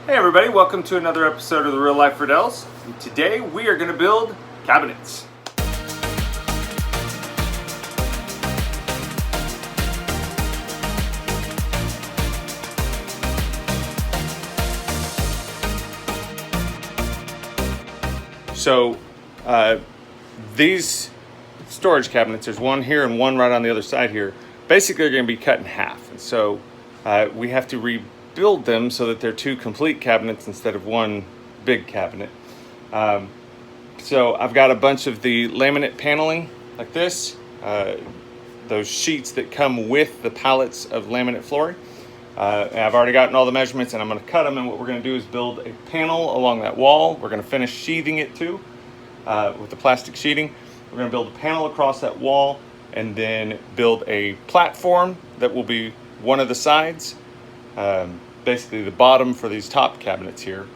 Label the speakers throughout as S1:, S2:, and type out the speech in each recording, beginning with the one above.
S1: Hey everybody, welcome to another episode of the Real Life Reddells. Today we are going to build cabinets. So these storage cabinets, there's one here and one right on the other side here, basically are going to be cut in half. And so we have to rebuild them so that they're two complete cabinets instead of one big cabinet. So I've got a bunch of the laminate paneling like this, those sheets that come with the pallets of laminate flooring. And I've already gotten all the measurements and I'm going to cut them, and what we're going to do is build a panel along that wall. We're going to finish sheathing it too with the plastic sheeting. We're going to build a panel across that wall and then build a platform that will be one of the sides, basically the bottom for these top cabinets here.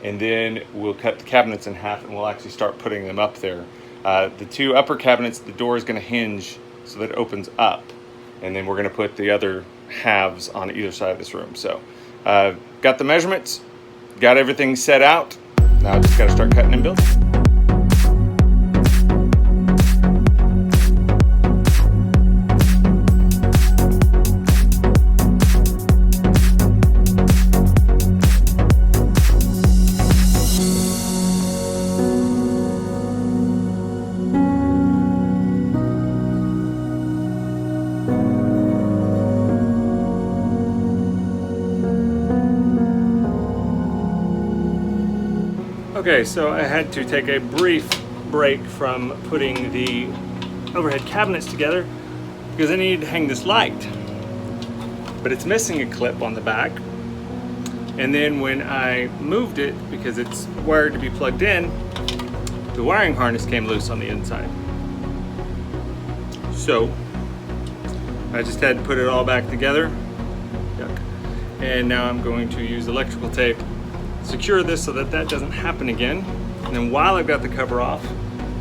S1: And then we'll cut the cabinets in half and we'll actually start putting them up there. The two upper cabinets, the door is going to hinge so that it opens up. And then we're going to put the other halves on either side of this room. So got the measurements, got everything set out. Now I just got to start cutting and building. Okay, so I had to take a brief break from putting the overhead cabinets together because I needed to hang this light, but it's missing a clip on the back. And then when I moved it, because it's wired to be plugged in, the wiring harness came loose on the inside. So I just had to put it all back together. Yuck. And now I'm going to use electrical tape, secure this so that that doesn't happen again. And then while I've got the cover off,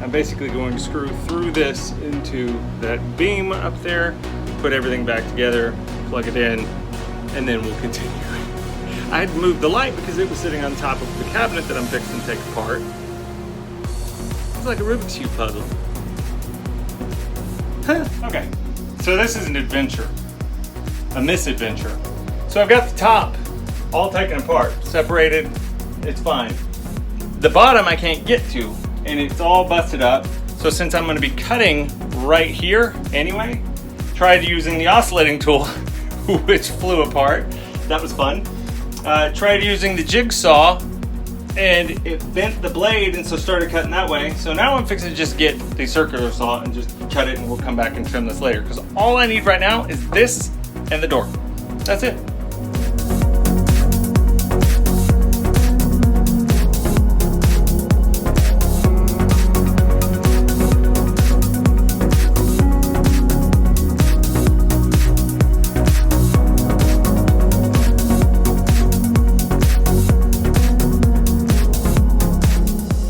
S1: I'm basically going to screw through this into that beam up there, put everything back together, plug it in, and then we'll continue. I had to move the light because it was sitting on top of the cabinet that I'm fixing to take apart. It's like a Rubik's Cube puzzle. Okay, so this is an adventure, a misadventure. So I've got the top all taken apart, separated, it's fine. The bottom I can't get to, and it's all busted up. So since I'm gonna be cutting right here anyway, tried using the oscillating tool, which flew apart. That was fun. Tried using the jigsaw, and it bent the blade, and so started cutting that way. So now I'm fixing to just get the circular saw and just cut it, and we'll come back and trim this later. Because all I need right now is this and the door. That's it.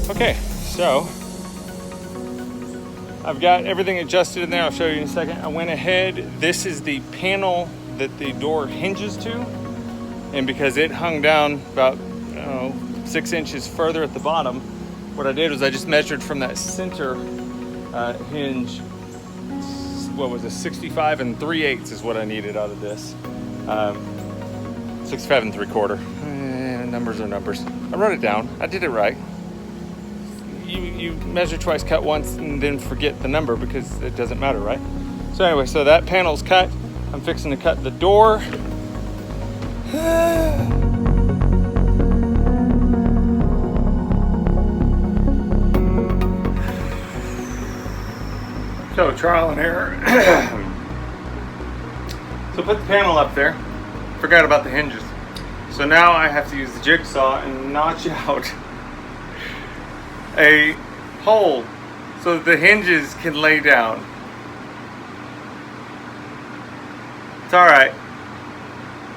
S1: Okay, so I've got everything adjusted in there. I'll show you in a second. I went ahead, this is the panel that the door hinges to, and because it hung down about 6 inches further at the bottom, what I did was I just measured from that center hinge, what was it, 65 3/8 is what I needed out of this. 65 3/4. Numbers are numbers. I wrote it down. I did it right. You measure twice, cut once, and then forget the number because it doesn't matter, right? So anyway, so that panel's cut. I'm fixing to cut the door. So trial and error. So put the panel up there. Forgot about the hinges. So now I have to use the jigsaw and notch out a hole so that the hinges can lay down. It's all right.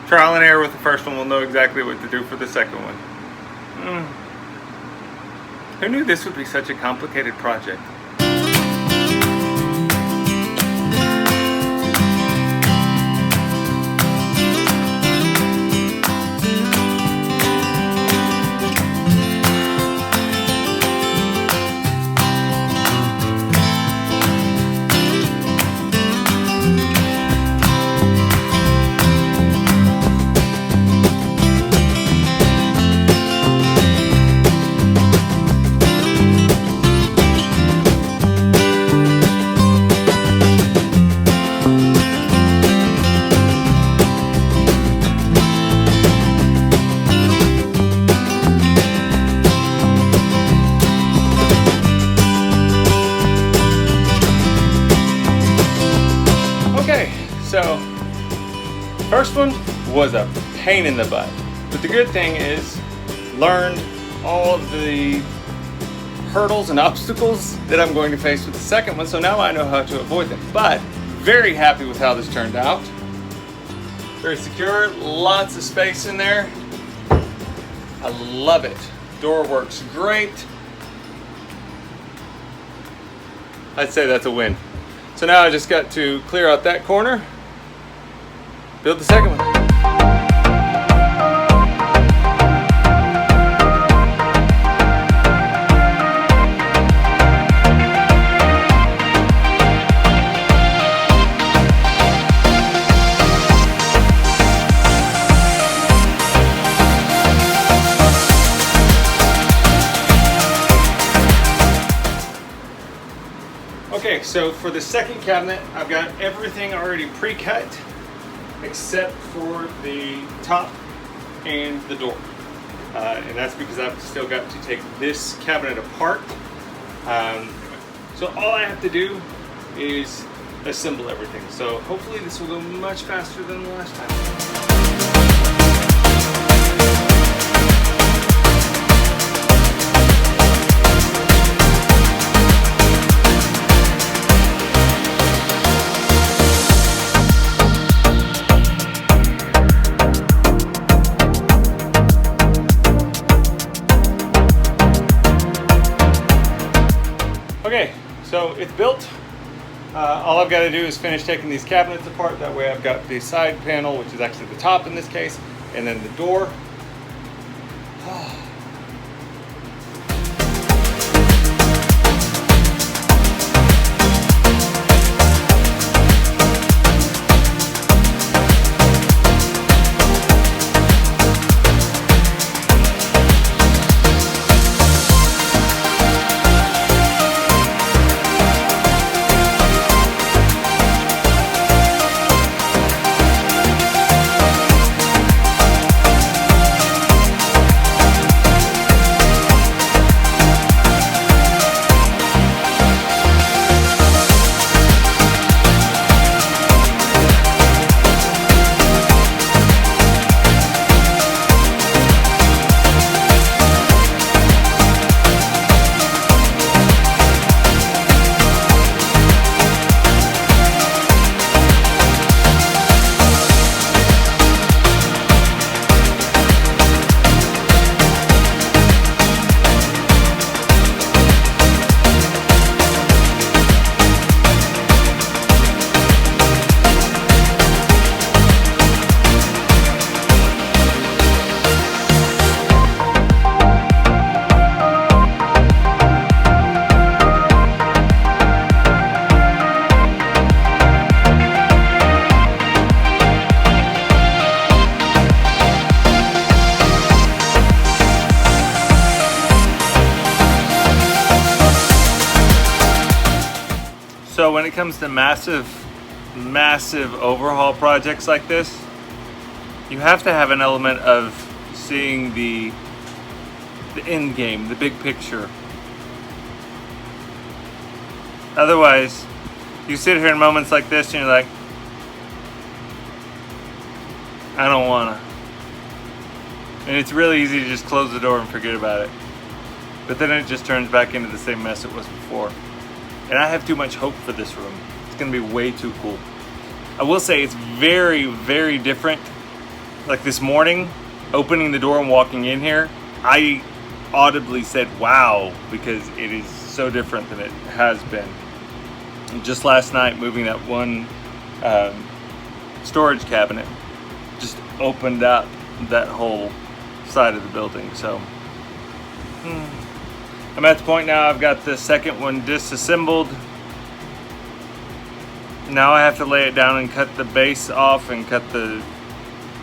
S1: Trial and error with the first one. We'll know exactly what to do for the second one. Who knew this would be such a complicated project? was a pain in the butt. But the good thing is, learned all of the hurdles and obstacles that I'm going to face with the second one, so now I know how to avoid them. But very happy with how this turned out. Very secure, lots of space in there. I love it. Door works great. I'd say that's a win. So now I just got to clear out that corner, build the second one. Okay, so for the second cabinet, I've got everything already pre-cut except for the top and the door. And that's because I've still got to take this cabinet apart. So all I have to do is assemble everything. So hopefully this will go much faster than the last time. Okay, so it's built. All I've got to do is finish taking these cabinets apart. That way I've got the side panel, which is actually the top in this case, and then the door. So when it comes to massive overhaul projects like this, you have to have an element of seeing the end game, the big picture. Otherwise, you sit here in moments like this and you're like, I don't wanna. And it's really easy to just close the door and forget about it. But then it just turns back into the same mess it was before. And I have too much hope for this room. It's gonna be way too cool. I will say it's very, very different. Like this morning, opening the door and walking in here, I audibly said, wow, because it is so different than it has been. And just last night, moving that one storage cabinet just opened up that whole side of the building. So I'm at the point now I've got the second one disassembled. Now I have to lay it down and cut the base off and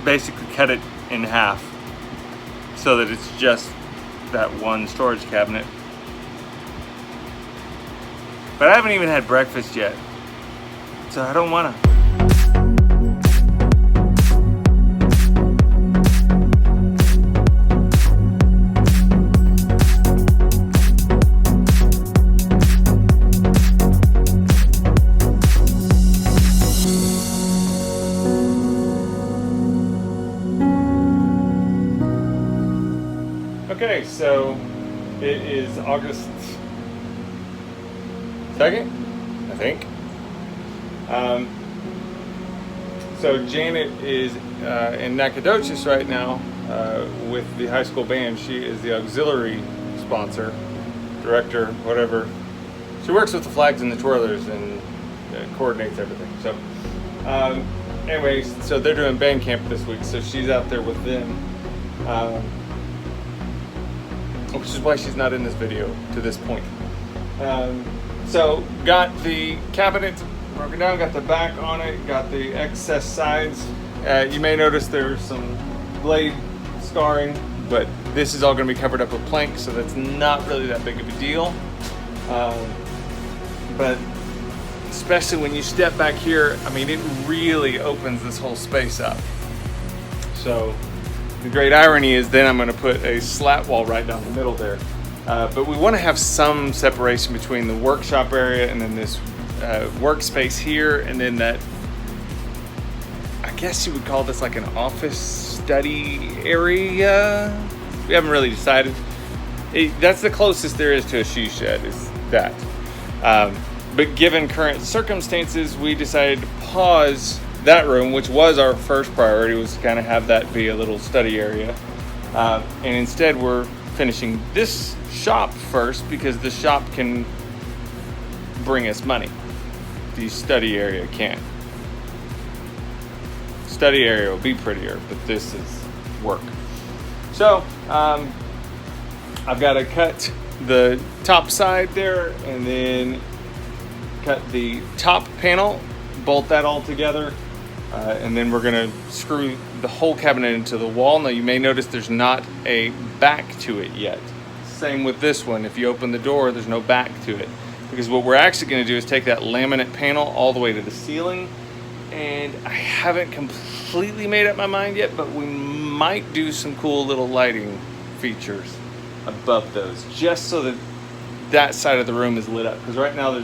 S1: basically cut it in half so that it's just that one storage cabinet. But I haven't even had breakfast yet, so I don't wanna. Okay, so it is August 2nd, I think. So Janet is in Nacogdoches right now with the high school band. She is the auxiliary sponsor, director, whatever. She works with the flags and the twirlers and coordinates everything. So anyways, so they're doing band camp this week, so she's out there with them. Which is why she's not in this video to this point. So got the cabinet broken down, got the back on it, got the excess sides. You may notice there's some blade scarring, but this is all going to be covered up with plank, so that's not really that big of a deal. But especially when you step back here, I mean, it really opens this whole space up. So the great irony is then I'm going to put a slat wall right down the middle there. But we want to have some separation between the workshop area and then this workspace here, and then that, I guess you would call this like an office study area. We haven't really decided. That's the closest there is to a she shed, is that. But given current circumstances, we decided to pause that room, which was our first priority, was to kind of have that be a little study area. And instead we're finishing this shop first because the shop can bring us money. The study area can't. Study area will be prettier, but this is work. So I've got to cut the top side there and then cut the top panel, bolt that all together, and then we're going to screw the whole cabinet into the wall. Now you may notice there's not a back to it yet. Same with this one. If you open the door, there's no back to it, because what we're actually going to do is take that laminate panel all the way to the ceiling, and I haven't completely made up my mind yet, but we might do some cool little lighting features above those, just so that that side of the room is lit up, because right now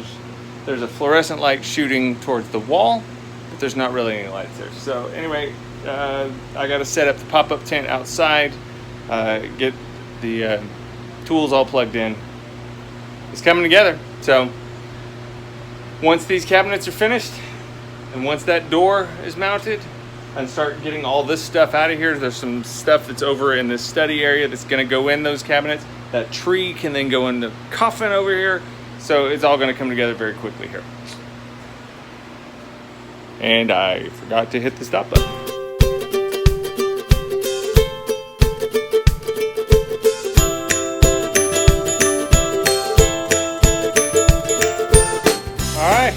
S1: there's a fluorescent light shooting towards the wall, but there's not really any lights there. So anyway, I got to set up the pop-up tent outside, get the tools all plugged in. It's coming together. So once these cabinets are finished and once that door is mounted, and start getting all this stuff out of here, there's some stuff that's over in this study area that's going to go in those cabinets. That tree can then go in the coffin over here. So it's all going to come together very quickly here. And I forgot to hit the stop button. All right.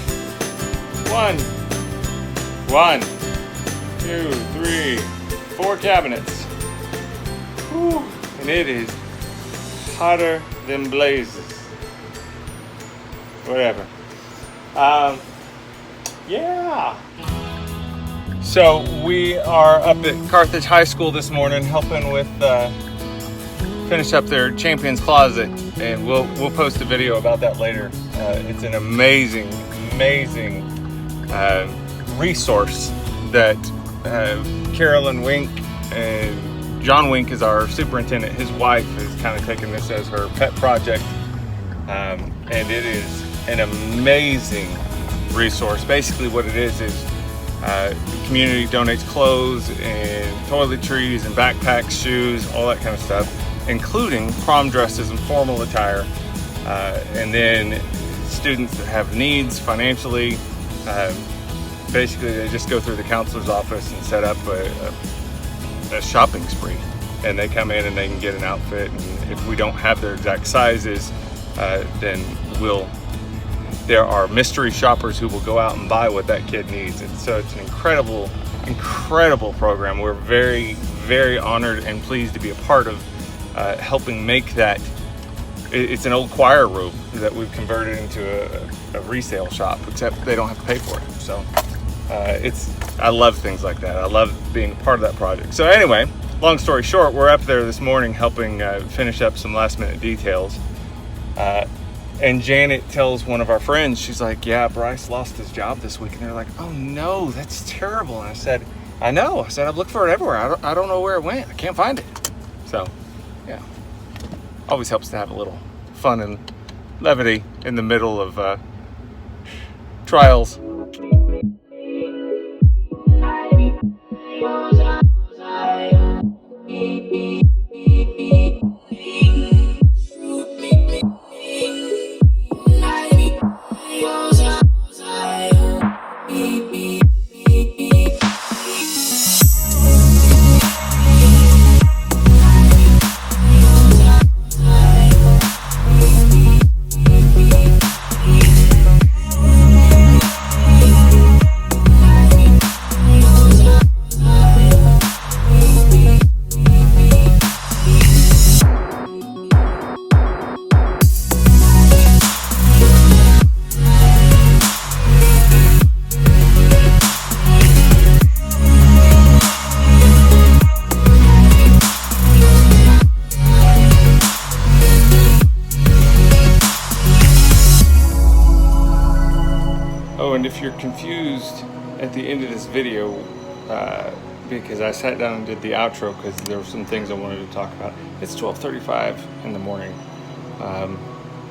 S1: One, 2, 3, 4 cabinets. Whew. And it is hotter than blazes. Whatever. Yeah. So we are up at Carthage High School this morning helping with finish up their Champions Closet, and we'll post a video about that later. It's an amazing resource that Carolyn Wink and John Wink is our superintendent. His wife is kind of taking this as her pet project, and it is an amazing resource. Basically what it is the community donates clothes and toiletries and backpacks, shoes, all that kind of stuff, including prom dresses and formal attire, and then students that have needs financially, basically they just go through the counselor's office and set up a shopping spree, and they come in and they can get an outfit, and if we don't have their exact sizes, then there are mystery shoppers who will go out and buy what that kid needs. And so it's an incredible program. We're very honored and pleased to be a part of helping make that. It's an old choir room that we've converted into a resale shop, except they don't have to pay for it. So I love things like that. I love being a part of that project. So anyway, long story short, we're up there this morning helping finish up some last minute details. And Janet tells one of our friends, she's like, yeah, Bryce lost his job this week. And they're like, oh no, that's terrible. And I said, I know. I said, I've looked for it everywhere. I don't know where it went. I can't find it. So, yeah. always helps to have a little fun and levity in the middle of trials. Oh, and if you're confused at the end of this video, because I sat down and did the outro because there were some things I wanted to talk about. It's 12:35 in the morning,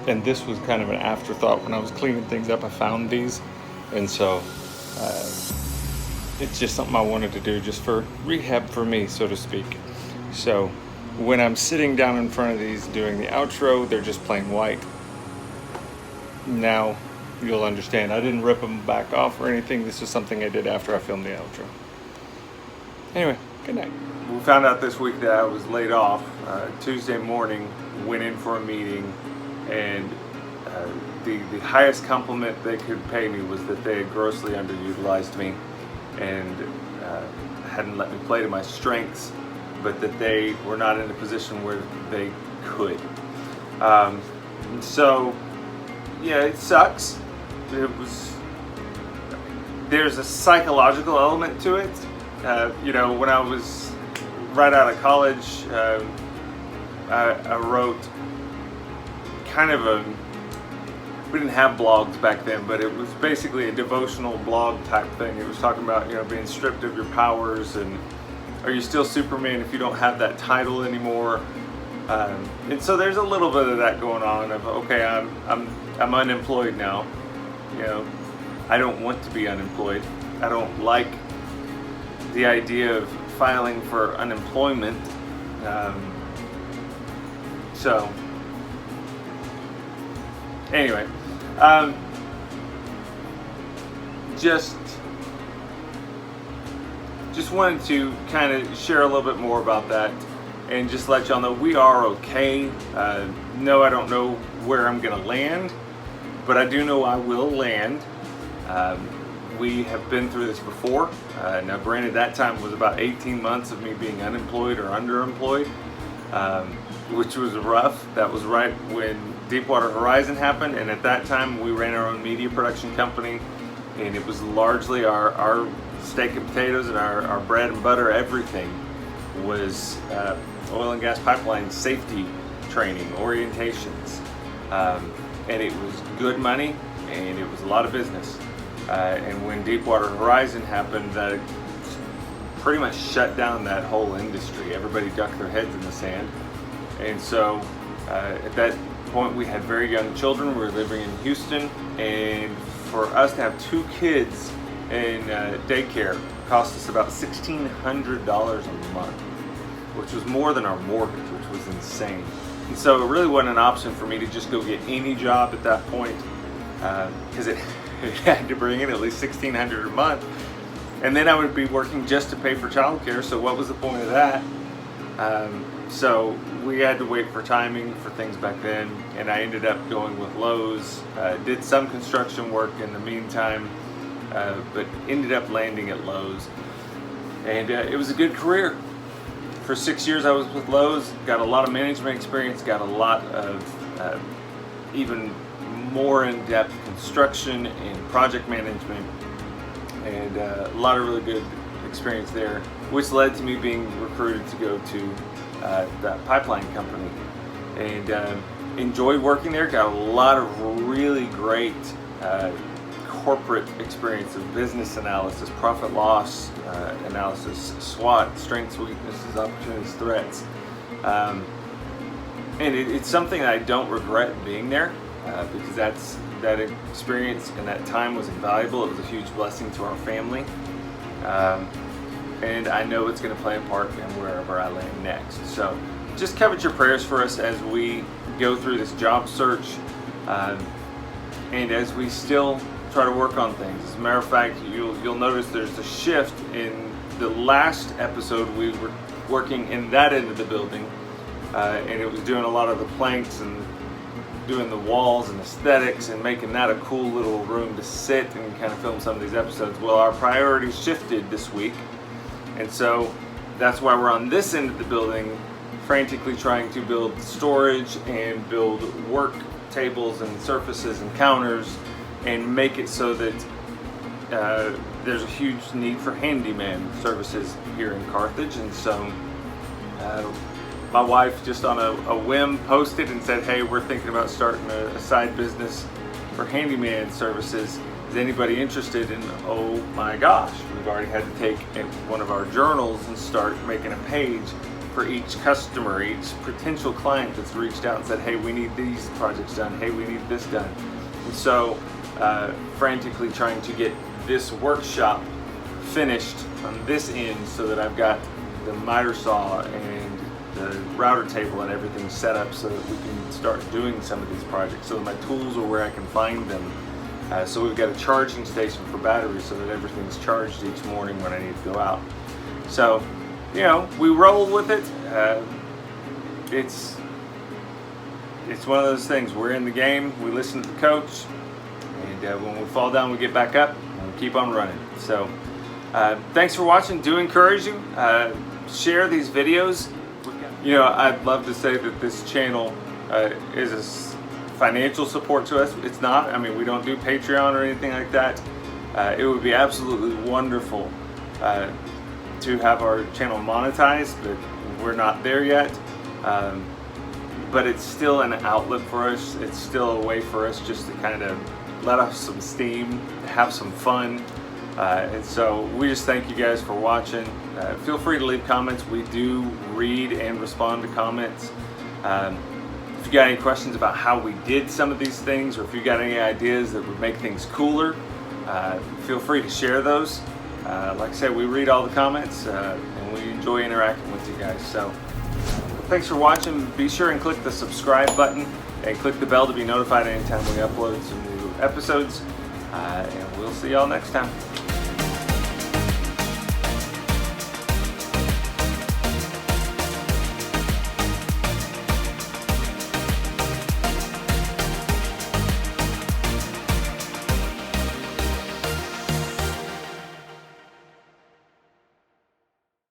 S1: and this was kind of an afterthought when I was cleaning things up. I found these, and so it's just something I wanted to do just for rehab for me, so to speak. So when I'm sitting down in front of these doing the outro, they're just plain white. Now you'll understand. I didn't rip them back off or anything. This is something I did after I filmed the outro. Anyway, good night. We found out this week that I was laid off. Tuesday morning, went in for a meeting, and the highest compliment they could pay me was that they had grossly underutilized me and hadn't let me play to my strengths, but that they were not in a position where they could. So, yeah, it sucks. There's a psychological element to it. When I was right out of college, I wrote kind of we didn't have blogs back then, but it was basically a devotional blog type thing. It was talking about, being stripped of your powers, and are you still Superman if you don't have that title anymore? And so there's a little bit of that going on of, okay, I'm unemployed now. I don't want to be unemployed. I don't like the idea of filing for unemployment. So anyway, just wanted to kind of share a little bit more about that and just let y'all know we are okay. No, I don't know where I'm gonna land, but I do know I will land. We have been through this before. Now granted, that time was about 18 months of me being unemployed or underemployed, which was rough. That was right when Deepwater Horizon happened, and at that time we ran our own media production company, and it was largely our steak and potatoes and our bread and butter. Everything was oil and gas pipeline safety training, orientations, and it was good money, and it was a lot of business. And when Deepwater Horizon happened, that pretty much shut down that whole industry. Everybody ducked their heads in the sand. And so at that point we had very young children. We were living in Houston, and for us to have 2 kids in daycare cost us about $1,600 a month, which was more than our mortgage, which was insane. And so it really wasn't an option for me to just go get any job at that point, because it had to bring in at least $1,600 a month, and then I would be working just to pay for childcare. So what was the point of that? So we had to wait for timing for things back then, and I ended up going with Lowe's. Did some construction work in the meantime, but ended up landing at Lowe's, and it was a good career. For 6 years I was with Lowe's, got a lot of management experience, got a lot of even more in-depth construction and project management, and a lot of really good experience there, which led to me being recruited to go to that pipeline company, and enjoyed working there. Got a lot of really great corporate experience of business analysis, profit loss analysis, SWOT, strengths, weaknesses, opportunities, threats. And it's something that I don't regret being there, because that experience and that time was invaluable. It was a huge blessing to our family. And I know it's going to play a part in wherever I land next. So just covet your prayers for us as we go through this job search, and as we still try to work on things. As a matter of fact, you'll notice there's a shift. In the last episode, we were working in that end of the building, and it was doing a lot of the planks and doing the walls and aesthetics and making that a cool little room to sit and kind of film some of these episodes. Well, our priorities shifted this week, and so that's why we're on this end of the building, frantically trying to build storage and build work tables and surfaces and counters and make it so that there's a huge need for handyman services here in Carthage. And so my wife, just on a whim, posted and said, hey, we're thinking about starting a side business for handyman services. Is anybody interested? And oh my gosh, we've already had to take one of our journals and start making a page for each customer, each potential client that's reached out and said, hey, we need these projects done, hey, we need this done. And so frantically trying to get this workshop finished on this end so that I've got the miter saw and the router table and everything set up so that we can start doing some of these projects, so that my tools are where I can find them. So we've got a charging station for batteries so that everything's charged each morning when I need to go out. So, you know, we roll with it. It's one of those things. We're in the game. We listen to the coach, and when we fall down, we get back up and we keep on running. So, thanks for watching. Do encourage you. Share these videos. You know, I'd love to say that this channel is a financial support to us. It's not. I mean, we don't do Patreon or anything like that. It would be absolutely wonderful to have our channel monetized, but we're not there yet. But it's still an outlet for us. It's still a way for us just to kind of let off some steam, have some fun. And so we just thank you guys for watching. Feel free to leave comments. We do read and respond to comments. If you got any questions about how we did some of these things, or if you got any ideas that would make things cooler, feel free to share those. Like I said, we read all the comments, and we enjoy interacting with you guys. So thanks for watching. Be sure and click the subscribe button and click the bell to be notified anytime we upload some new episodes. And we'll see y'all next time.